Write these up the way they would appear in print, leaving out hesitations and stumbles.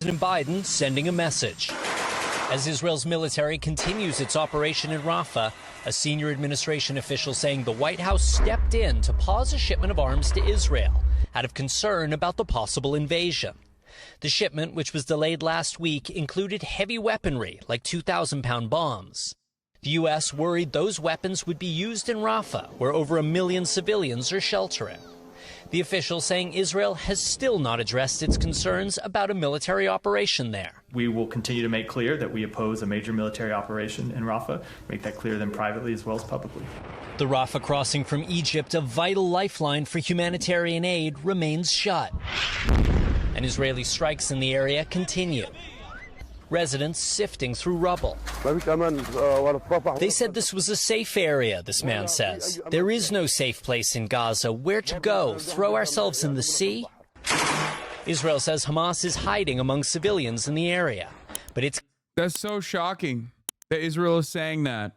President Biden sending a message. As Israel's military continues its operation in Rafah, a senior administration official saying the White House stepped in to pause a shipment of arms to Israel out of concern about the possible invasion. The shipment, which was delayed last week, included heavy weaponry like 2,000-pound bombs. The U.S. worried those weapons would be used in Rafah, where over 1 million civilians are sheltering. The official saying Israel has still not addressed its concerns about a military operation there. We will continue to make clear that we oppose a major military operation in Rafah, make that clear then privately as well as publicly. The Rafah crossing from Egypt, a vital lifeline for humanitarian aid, remains shut. And Israeli strikes in the area continue. Residents sifting through rubble. They said this was a safe area, this man says. There is no safe place in Gaza. Where to go? Throw ourselves in the sea? Israel says Hamas is hiding among civilians in the area. But it's... That's so shocking that Israel is saying that.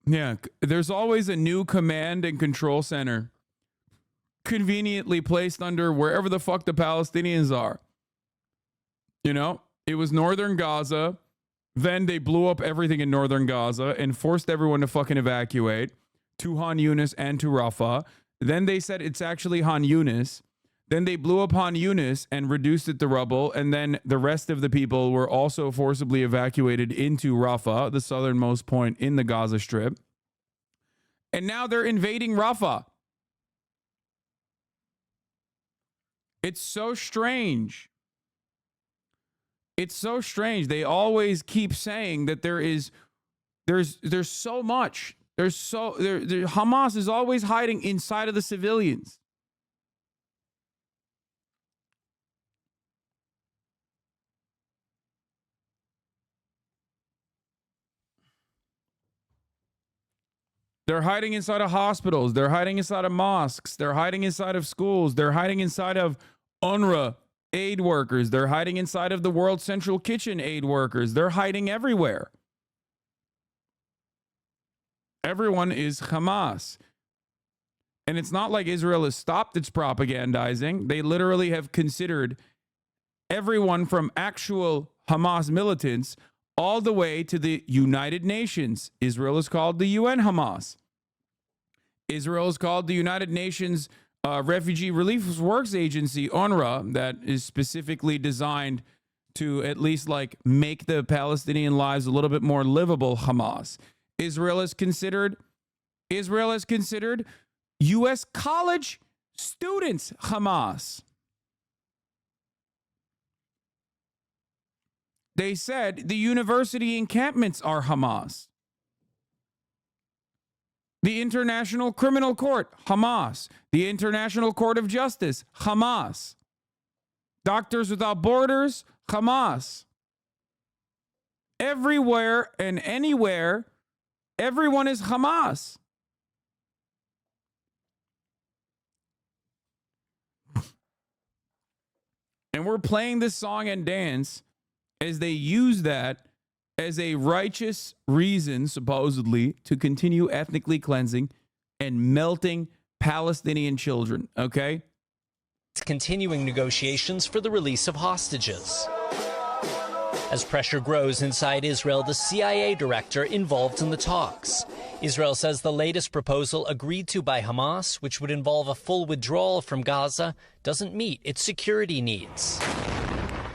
Yeah, there's always a new command and control center conveniently placed under wherever the fuck the Palestinians are. You know? It was northern Gaza. Then they blew up everything in northern Gaza and forced everyone to fucking evacuate to Han Yunis and to Rafah. Then they said it's actually Han Yunis. Then they blew up Han Yunis and reduced it to rubble. And then the rest of the people were also forcibly evacuated into Rafah, the southernmost point in the Gaza Strip. And now they're invading Rafah. It's so strange. It's so strange. They always keep saying that there's so much. Hamas is always hiding inside of the civilians. They're hiding inside of hospitals. They're hiding inside of mosques. They're hiding inside of schools. They're hiding inside of UNRWA aid workers. They're hiding inside of the World Central Kitchen aid workers. They're hiding everywhere. Everyone is Hamas. And it's not like Israel has stopped its propagandizing. They literally have considered everyone from actual Hamas militants all the way to the United Nations. Israel is called the UN Hamas. Israel is called the United Nations Refugee Relief Works Agency, UNRWA, that is specifically designed to at least like make the Palestinian lives a little bit more livable. Hamas. Israel has considered U.S. college students Hamas. They said the university encampments are Hamas. The International Criminal Court, Hamas. The International Court of Justice, Hamas. Doctors Without Borders, Hamas. Everywhere and anywhere, everyone is Hamas. And we're playing this song and dance as they use that as a righteous reason, supposedly, to continue ethnically cleansing and melting Palestinian children, okay? It's continuing negotiations for the release of hostages. As pressure grows inside Israel, the CIA director involved in the talks. Israel says the latest proposal agreed to by Hamas, which would involve a full withdrawal from Gaza, doesn't meet its security needs.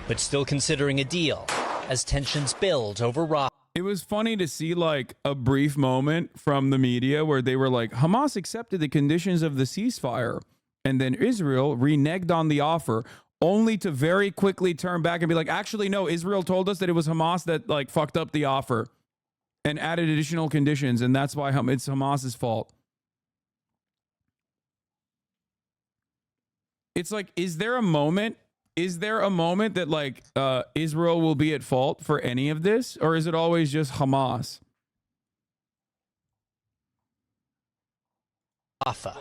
But still considering a deal as tensions build over Rafah. It was funny to see like a brief moment from the media where they were like, Hamas accepted the conditions of the ceasefire, and then Israel reneged on the offer, only to very quickly turn back and be like, actually, no, Israel told us that it was Hamas that like fucked up the offer and added additional conditions, and that's why it's Hamas's fault. It's like, is there a moment that like Israel will be at fault for any of this, or is it always just Hamas? Rafah.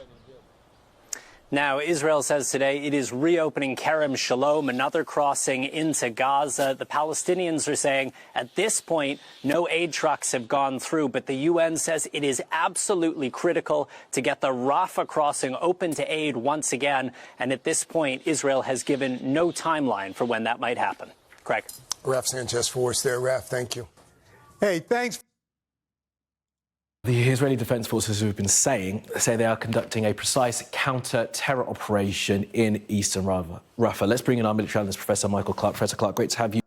Now, Israel says today it is reopening Kerem Shalom, another crossing into Gaza. The Palestinians are saying at this point, no aid trucks have gone through, but the UN says it is absolutely critical to get the Rafah crossing open to aid once again. And at this point, Israel has given no timeline for when that might happen. Craig. Raf Sanchez for us there. Raf, thank you. Hey, thanks. The Israeli Defense Forces have been say they are conducting a precise counter-terror operation in eastern Rafah. Let's bring in our military analyst, Professor Michael Clark. Professor Clark, great to have you.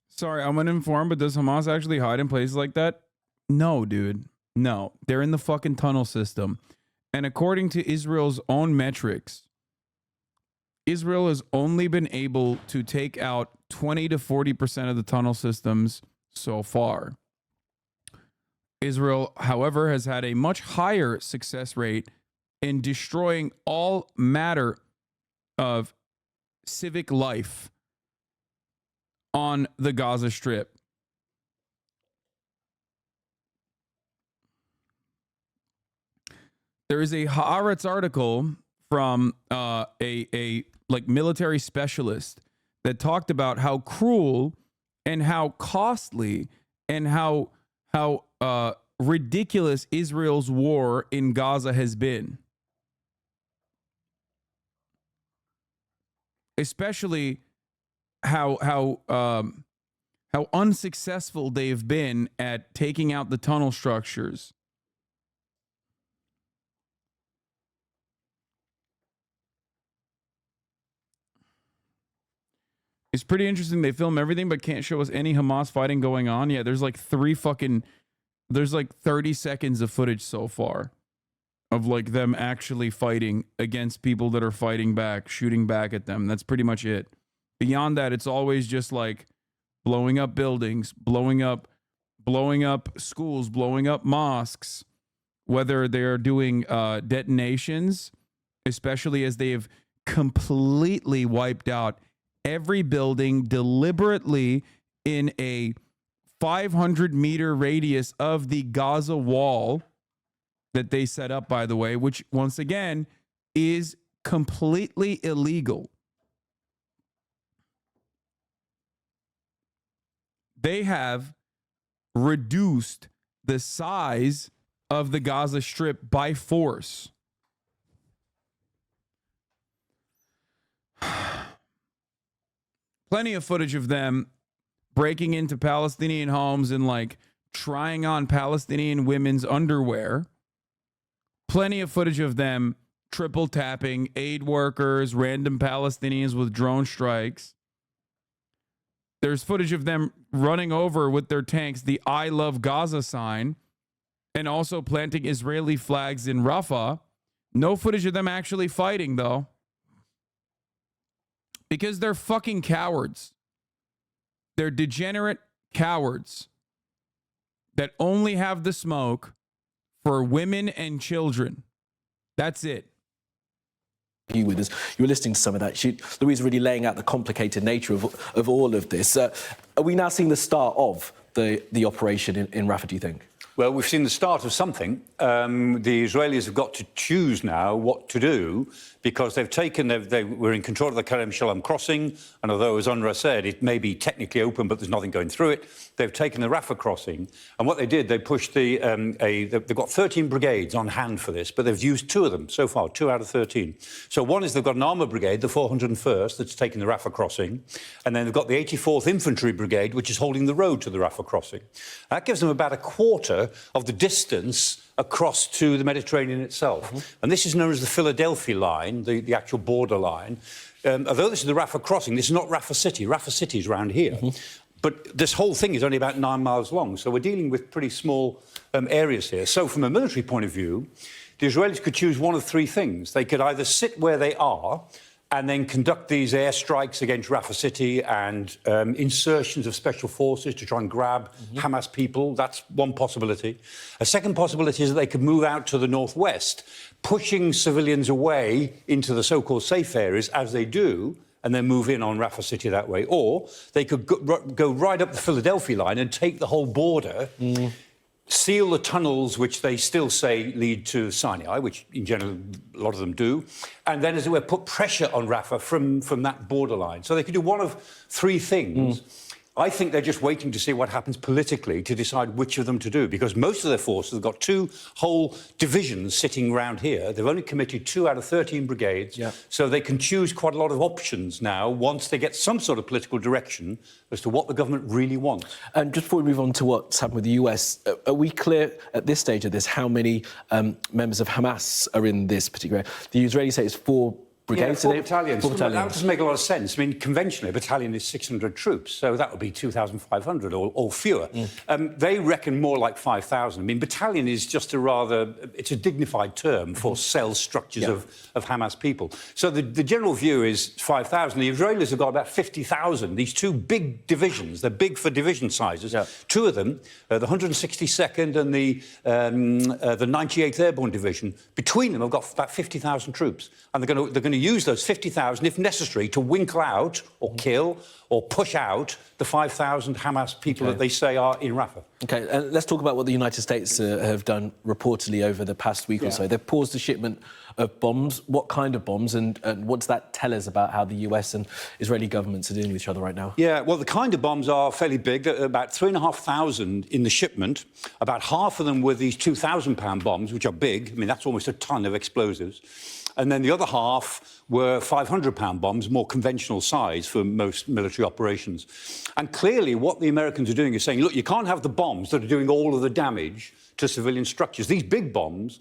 Sorry, I'm uninformed, but does Hamas actually hide in places like that? No, dude. No. They're in the fucking tunnel system. And according to Israel's own metrics, Israel has only been able to take out 20 to 40% of the tunnel systems so far. Israel, however, has had a much higher success rate in destroying all matter of civic life on the Gaza Strip. There is a Haaretz article from a military specialist that talked about how cruel and how costly and how ridiculous Israel's war in Gaza has been. Especially how unsuccessful they've been at taking out the tunnel structures. It's pretty interesting. They film everything but can't show us any Hamas fighting going on. Yeah, there's like 30 seconds of footage so far of like them actually fighting against people that are fighting back, shooting back at them. That's pretty much it. Beyond that, it's always just like blowing up buildings, blowing up schools, blowing up mosques, whether they're doing detonations, especially as they have completely wiped out every building deliberately in a 500-meter radius of the Gaza wall that they set up, by the way, which once again is completely illegal. They have reduced the size of the Gaza Strip by force. Plenty of footage of them breaking into Palestinian homes and like trying on Palestinian women's underwear. Plenty of footage of them triple tapping aid workers, random Palestinians with drone strikes. There's footage of them running over with their tanks the I Love Gaza sign and also planting Israeli flags in Rafah. No footage of them actually fighting, though. Because they're fucking cowards. They're degenerate cowards that only have the smoke for women and children. That's it. You with us. You were listening to some of that. Louise really laying out the complicated nature of all of this. Are we now seeing the start of the operation in Rafah, do you think? Well, we've seen the start of something. The Israelis have got to choose now what to do because they were in control of the Kerem Shalom crossing, and although, as UNRWA said, it may be technically open, but there's nothing going through it, they've taken the Rafah crossing. And what they did, they pushed they've got 13 brigades on hand for this, but they've used 2 of them so far, 2 out of 13. So one is they've got an armour brigade, the 401st, that's taking the Rafah crossing, and then they've got the 84th Infantry Brigade, which is holding the road to the Rafah crossing. That gives them about a quarter of the distance across to the Mediterranean itself. Mm-hmm. And this is known as the Philadelphia line, the actual border line. Although this is the Rafah crossing, this is not Rafah City. Rafah City is around here. Mm-hmm. But this whole thing is only about 9 miles long, so we're dealing with pretty small areas here. So from a military point of view, the Israelis could choose one of 3 things. They could either sit where they are and then conduct these airstrikes against Rafah City and insertions of special forces to try and grab Hamas people. That's one possibility. A second possibility is that they could move out to the northwest, pushing civilians away into the so-called safe areas, as they do, and then move in on Rafah City that way. Or they could go right up the Philadelphia line and take the whole border, seal the tunnels which they still say lead to Sinai, which in general a lot of them do, and then, as it were, put pressure on Rafah from that borderline. So they could do one of three things. I think they're just waiting to see what happens politically to decide which of them to do, because most of their forces have got two whole divisions sitting around here. They've only committed 2 out of 13 brigades, so they can choose quite a lot of options now once they get some sort of political direction as to what the government really wants. And just before we move on to what's happened with the US, are we clear at this stage of this how many members of Hamas are in this particular? The Israelis say it's 4 brigades, 4 battalions. 4 battalions. That doesn't make a lot of sense. I mean, conventionally, a battalion is 600 troops, so that would be 2,500 or fewer. They reckon more like 5,000. I mean, battalion is just it's a dignified term for cell structures of Hamas people. So the general view is 5,000. The Israelis have got about 50,000, these 2 big divisions. They're big for division sizes. 2 of them, the 162nd and the 98th Airborne Division, between them have got about 50,000 troops. And they're going to use those 50,000, if necessary, to winkle out or kill or push out the 5,000 Hamas people that they say are in Rafah. OK, and let's talk about what the United States have done reportedly over the past week or so. They've paused the shipment of bombs. What kind of bombs, and what does that tell us about how the US and Israeli governments are dealing with each other right now? Yeah, well, the kind of bombs are fairly big. About 3,500 in the shipment. About half of them were these 2,000-pound bombs, which are big. I mean, that's almost a ton of explosives. And then the other half were 500-pound bombs, more conventional size for most military operations. And clearly what the Americans are doing is saying, look, you can't have the bombs that are doing all of the damage to civilian structures. These big bombs,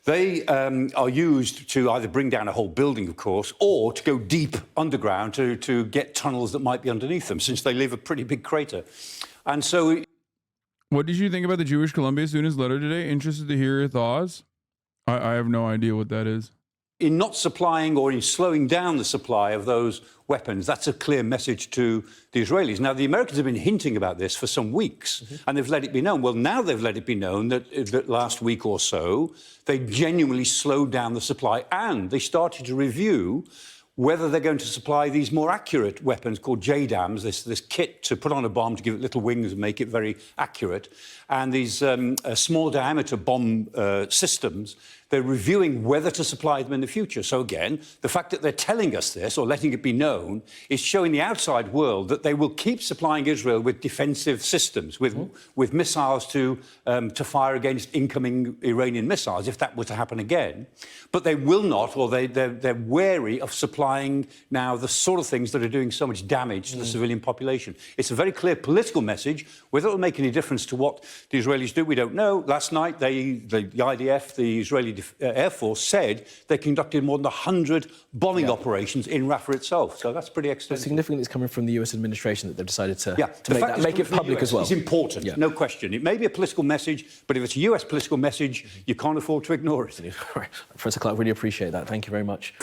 they are used to either bring down a whole building, of course, or to go deep underground to get tunnels that might be underneath them, since they leave a pretty big crater. And so... What did you think about the Jewish Columbia student's letter today? Interested to hear your thoughts? I have no idea what that is. In not supplying or in slowing down the supply of those weapons, that's a clear message to the Israelis. Now, the Americans have been hinting about this for some weeks, and they've let it be known. Well, now they've let it be known that last week or so, they genuinely slowed down the supply, and they started to review whether they're going to supply these more accurate weapons called JDAMs, this kit to put on a bomb to give it little wings and make it very accurate, and these small diameter bomb systems. They're reviewing whether to supply them in the future. So again, the fact that they're telling us this or letting it be known is showing the outside world that they will keep supplying Israel with defensive systems, with missiles to fire against incoming Iranian missiles, if that were to happen again. But they will not, or they're wary of supplying now the sort of things that are doing so much damage to the civilian population. It's a very clear political message. Whether it will make any difference to what the Israelis do, we don't know. Last night, the IDF, the Israeli Air Force, said they conducted more than 100 bombing operations in Rafah itself. So that's pretty extensive. It's significant it's coming from the US administration that they've decided to make it public public as well. It's important, no question. It may be a political message, but if it's a US political message, you can't afford to ignore it. Professor Clark, really appreciate that. Thank you very much.